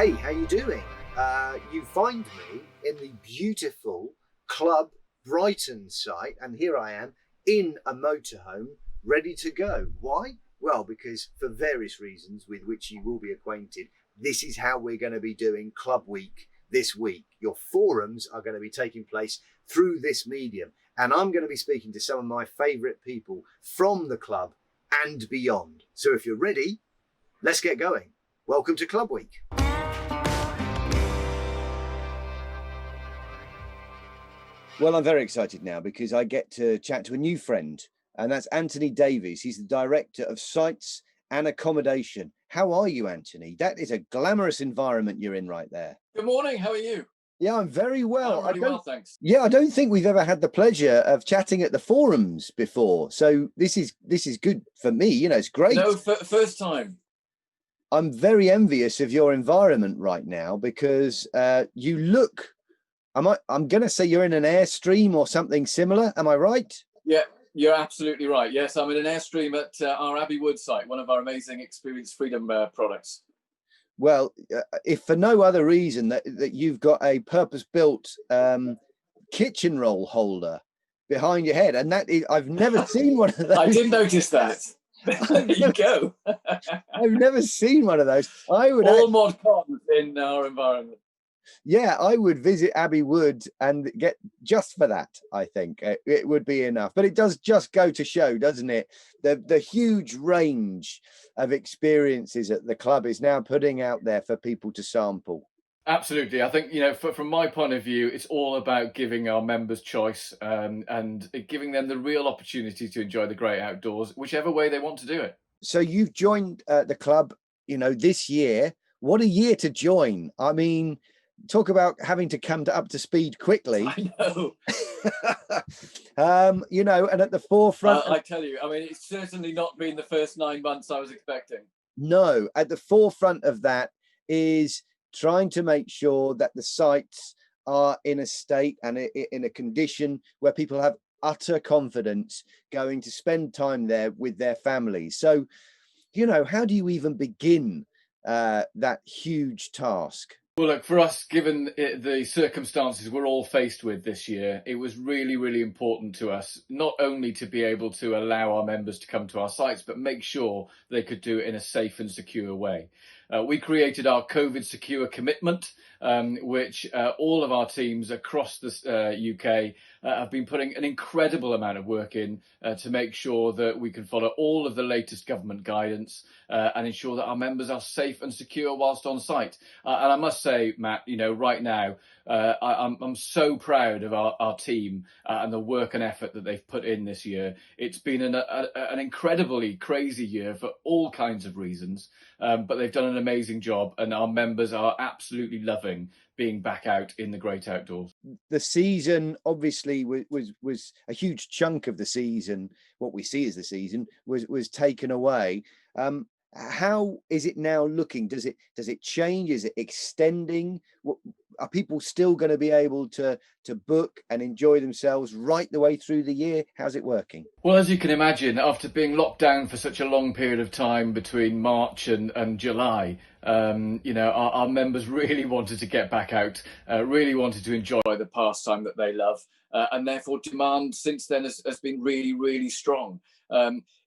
Hey, how you doing? You find me in the beautiful Club Brighton site, and here I am in a motorhome, ready to go. Why? Well, because for various reasons with which you will be acquainted, this is how we're going to be doing Club Week this week. Your forums are going to be taking place through this medium, and I'm going to be speaking to some of my favourite people from the club and beyond. So if you're ready, let's get going. Welcome to Club Week. Well, I'm very excited now because I get to chat to a new friend, and that's Anthony Davies. He's the director of Sites and Accommodation. How are you, Anthony? That is a glamorous environment you're in right there. Good morning. How are you? Yeah, I'm very well. I'm really well, thanks. Yeah, I don't think we've ever had the pleasure of chatting at the forums before, so this is good for me. You know, it's great. No, first time. I'm very envious of your environment right now because you look. I'm going to say you're in an Airstream or something similar. Am I right? Yeah, you're absolutely right. Yes, I'm in an Airstream at our Abbey Wood site, one of our amazing Experience Freedom products. Well, if for no other reason that you've got a purpose-built kitchen roll holder behind your head, and that is, I've never seen one of those. I did notice that. There you go. I've never seen one of those. I would all mod cons in our environment. Yeah, I would visit Abbey Wood and get just for that. I think it would be enough. But it does just go to show, doesn't it? The huge range of experiences that the club is now putting out there for people to sample. Absolutely. I think, from my point of view, it's all about giving our members choice and giving them the real opportunity to enjoy the great outdoors, whichever way they want to do it. So you've joined the club, this year. What a year to join. I mean, talk about having to come up to speed quickly. I know. And at the forefront. I tell you, I mean, it's certainly not been the first 9 months I was expecting. No, at the forefront of that is trying to make sure that the sites are in a state and in a condition where people have utter confidence going to spend time there with their families. So, how do you even begin that huge task? Well, look, for us, given the circumstances we're all faced with this year, it was really, really important to us not only to be able to allow our members to come to our sites, but make sure they could do it in a safe and secure way. We created our COVID secure commitment, which all of our teams across the UK have been putting an incredible amount of work in to make sure that we can follow all of the latest government guidance and ensure that our members are safe and secure whilst on site. And I must say, Matt, right now, I'm so proud of our team and the work and effort that they've put in this year. It's been an incredibly crazy year for all kinds of reasons, but they've done an amazing job, and our members are absolutely loving being back out in the great outdoors. The season obviously was a huge chunk of the season. What we see as the season was taken away. How is it now looking? Does it change? Is it extending? Are people still going to be able to book and enjoy themselves right the way through the year? How's it working? Well, as you can imagine, after being locked down for such a long period of time between March and July, our members really wanted to get back out, really wanted to enjoy the pastime that they love, and therefore demand since then has been really, really strong.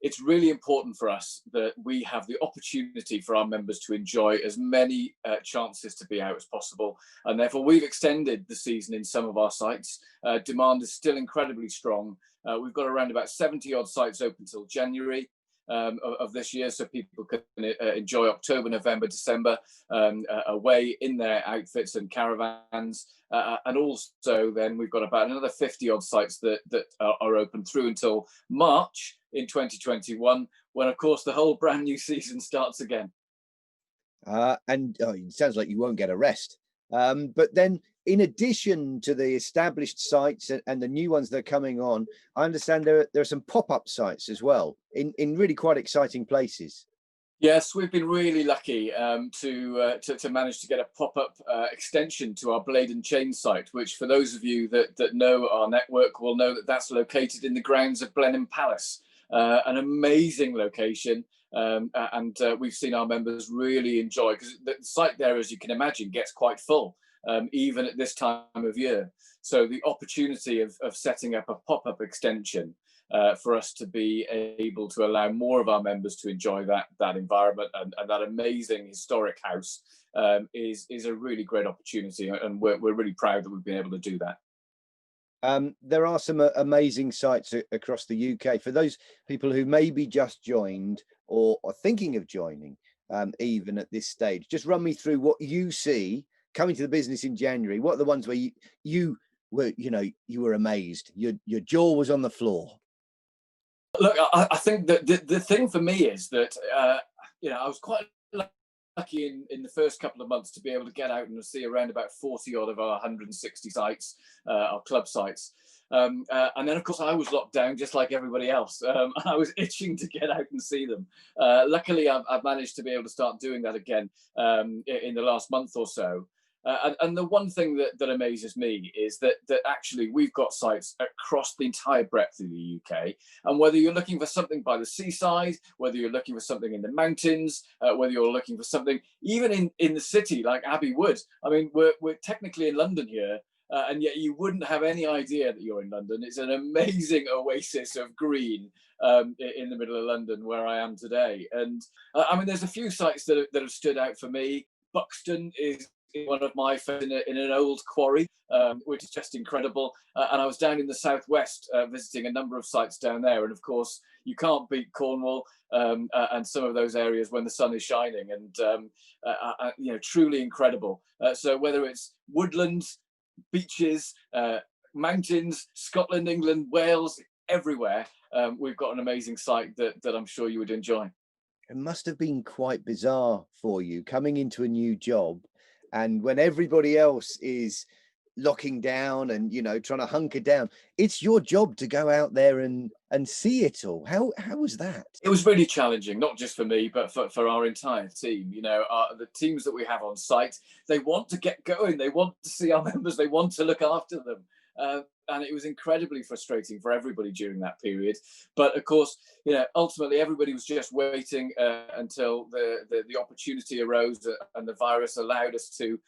It's really important for us that we have the opportunity for our members to enjoy as many chances to be out as possible, and therefore we've extended the season in some of our sites. Demand is still incredibly strong. We've got around about 70 odd sites open till January of this year, so people can enjoy October, November, December away in their outfits and caravans. And also then we've got about another 50 odd sites that are open through until March in 2021, when of course the whole brand new season starts again. It sounds like you won't get a rest. But then in addition to the established sites and the new ones that are coming on, I understand there are some pop-up sites as well in really quite exciting places. Yes, we've been really lucky to manage to get a pop-up extension to our Blade and Chain site, which for those of you that know our network will know that that's located in the grounds of Blenheim Palace. An amazing location, And we've seen our members really enjoy, because the site there, as you can imagine, gets quite full, even at this time of year. So the opportunity of setting up a pop-up extension for us to be able to allow more of our members to enjoy that environment and that amazing historic house is a really great opportunity, and we're really proud that we've been able to do that. There are some amazing sites across the UK for those people who maybe just joined or are thinking of joining, even at this stage. Just run me through what you see coming to the business in January. What are the ones where you were, you were amazed, your jaw was on the floor? Look, I think that the thing for me is that I was quite lucky in the first couple of months to be able to get out and see around about 40 odd of our 160 sites, our club sites. And then, of course, I was locked down just like everybody else. And I was itching to get out and see them. Luckily, I've managed to be able to start doing that again in the last month or so. And the one thing that amazes me is that actually we've got sites across the entire breadth of the UK. And whether you're looking for something by the seaside, whether you're looking for something in the mountains, whether you're looking for something even in the city like Abbey Wood. I mean, we're technically in London here, and yet you wouldn't have any idea that you're in London. It's an amazing oasis of green in the middle of London where I am today. And I mean, there's a few sites that have stood out for me. Buxton is one of my favorites in an old quarry, which is just incredible. And I was down in the southwest visiting a number of sites down there. And of course, you can't beat Cornwall and some of those areas when the sun is shining, and truly incredible. So whether it's woodlands, beaches, mountains, Scotland, England, Wales, everywhere, we've got an amazing site that I'm sure you would enjoy. It must have been quite bizarre for you coming into a new job, and when everybody else is locking down and trying to hunker down, it's your job to go out there and see it all. How was that? It was really challenging, not just for me, but for our entire team. The teams that we have on site, they want to get going. They want to see our members. They want to look after them. And it was incredibly frustrating for everybody during that period. But of course, ultimately everybody was just waiting until the opportunity arose and the virus allowed us to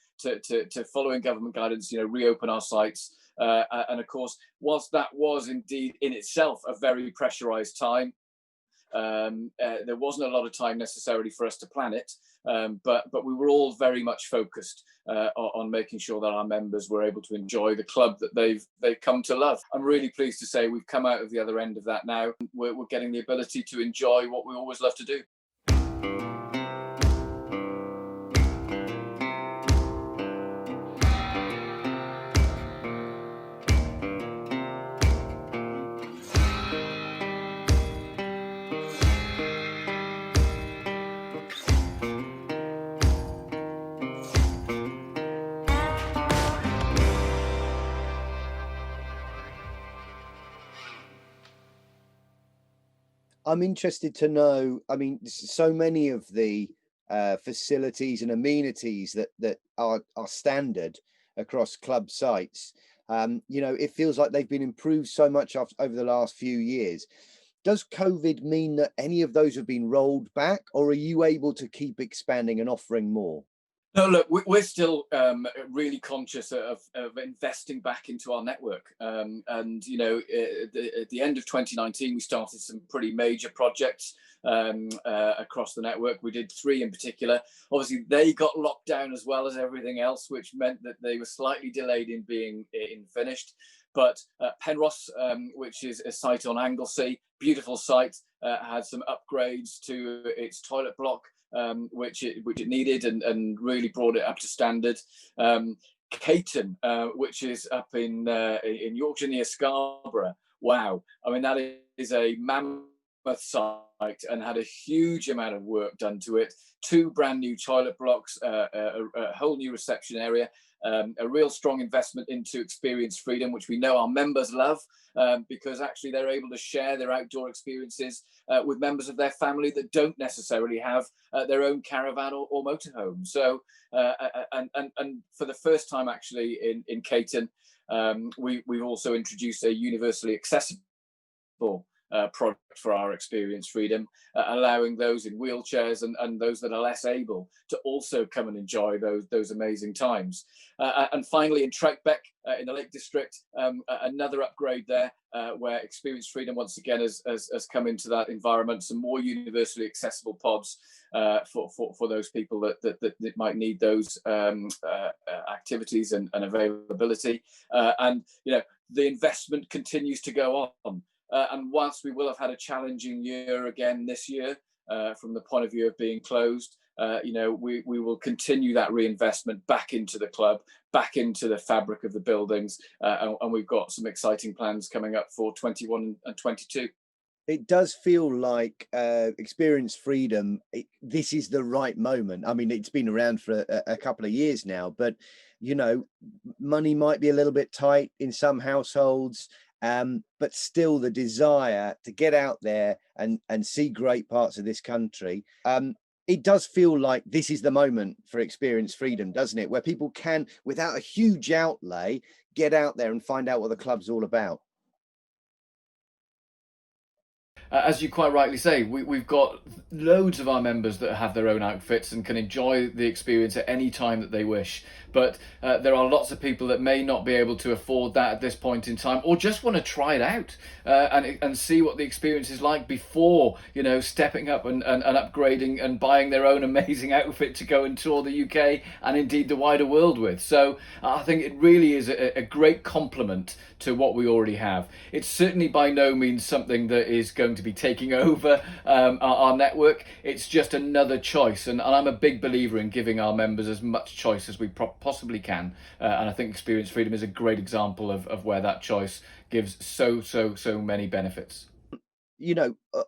following government guidance, reopen our sites. And of course, whilst that was indeed in itself a very pressurized time, there wasn't a lot of time necessarily for us to plan it, but we were all very much focused on making sure that our members were able to enjoy the club that they've come to love. I'm really pleased to say we've come out of the other end of that now. We're getting the ability to enjoy what we always love to do. I'm interested to know, I mean, so many of the facilities and amenities that are standard across club sites, it feels like they've been improved so much over the last few years. Does COVID mean that any of those have been rolled back, or are you able to keep expanding and offering more? No, look, we're still really conscious of investing back into our network. And, at the end of 2019, we started some pretty major projects across the network. We did 3 in particular. Obviously, they got locked down as well as everything else, which meant that they were slightly delayed in being finished. But Penrose, which is a site on Anglesey, beautiful site, had some upgrades to its toilet block, which it needed, and really brought it up to standard. Caton, which is up in Yorkshire near Scarborough. Wow, I mean, that is a mammoth site and had a huge amount of work done to it. 2 brand new toilet blocks, a whole new reception area. A real strong investment into experience freedom, which we know our members love, because actually they're able to share their outdoor experiences with members of their family that don't necessarily have their own caravan or motorhome. So, and for the first time actually in Caton, we've also introduced a universally accessible product for our Experience Freedom, allowing those in wheelchairs and those that are less able to also come and enjoy those amazing times. And finally, in Treckbeck, in the Lake District, another upgrade there, where Experience Freedom once again has come into that environment. Some more universally accessible pods for those people that might need those activities and availability. And the investment continues to go on. And whilst we will have had a challenging year again this year, from the point of view of being closed, we will continue that reinvestment back into the club, back into the fabric of the buildings, and we've got some exciting plans coming up for 21 and 22. It does feel like Experience Freedom, this is the right moment. I mean, it's been around for a couple of years now, but, money might be a little bit tight in some households, but still the desire to get out there and see great parts of this country. It does feel like this is the moment for Experience Freedom, doesn't it? Where people can, without a huge outlay, get out there and find out what the club's all about. As you quite rightly say, we've got loads of our members that have their own outfits and can enjoy the experience at any time that they wish. But there are lots of people that may not be able to afford that at this point in time, or just want to try it out and see what the experience is like before, stepping up and upgrading and buying their own amazing outfit to go and tour the UK and indeed the wider world with. So I think it really is a great complement to what we already have. It's certainly by no means something that is going to be taking over our network. It's just another choice, and I'm a big believer in giving our members as much choice as we possibly can, and I think Experience Freedom is a great example of where that choice gives so many benefits.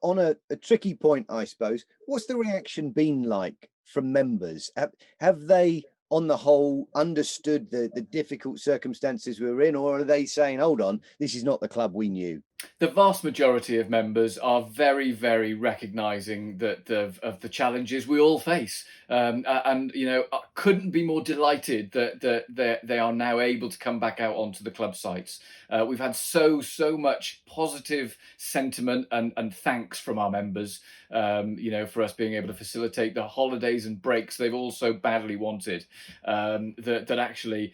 On a tricky point, I suppose, what's the reaction been like from members? Have they, on the whole, understood the difficult circumstances we were in, or are they saying, hold on, this is not the club we knew? The vast majority of members are very, very recognising that of the challenges we all face, and couldn't be more delighted that they are now able to come back out onto the club sites. We've had so much positive sentiment and thanks from our members, for us being able to facilitate the holidays and breaks they've all so badly wanted. That actually,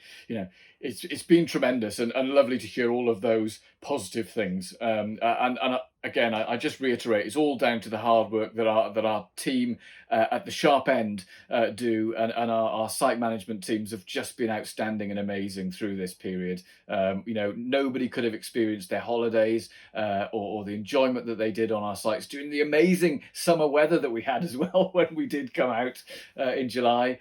it's been tremendous and lovely to hear all of those positive things. And again, I just reiterate, it's all down to the hard work that our team at the sharp end do, and our site management teams have just been outstanding and amazing through this period. Nobody could have experienced their holidays or the enjoyment that they did on our sites during the amazing summer weather that we had as well when we did come out in July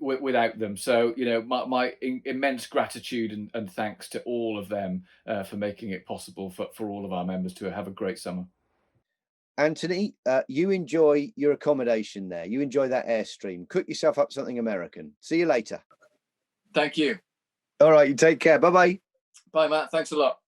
without them. So, my immense gratitude and thanks to all of them for making it possible for all of our members to have a great summer. Anthony, you enjoy your accommodation there. You enjoy that Airstream. Cook yourself up something American. See you later. Thank you. All right, you take care. Bye-bye. Bye, Matt. Thanks a lot.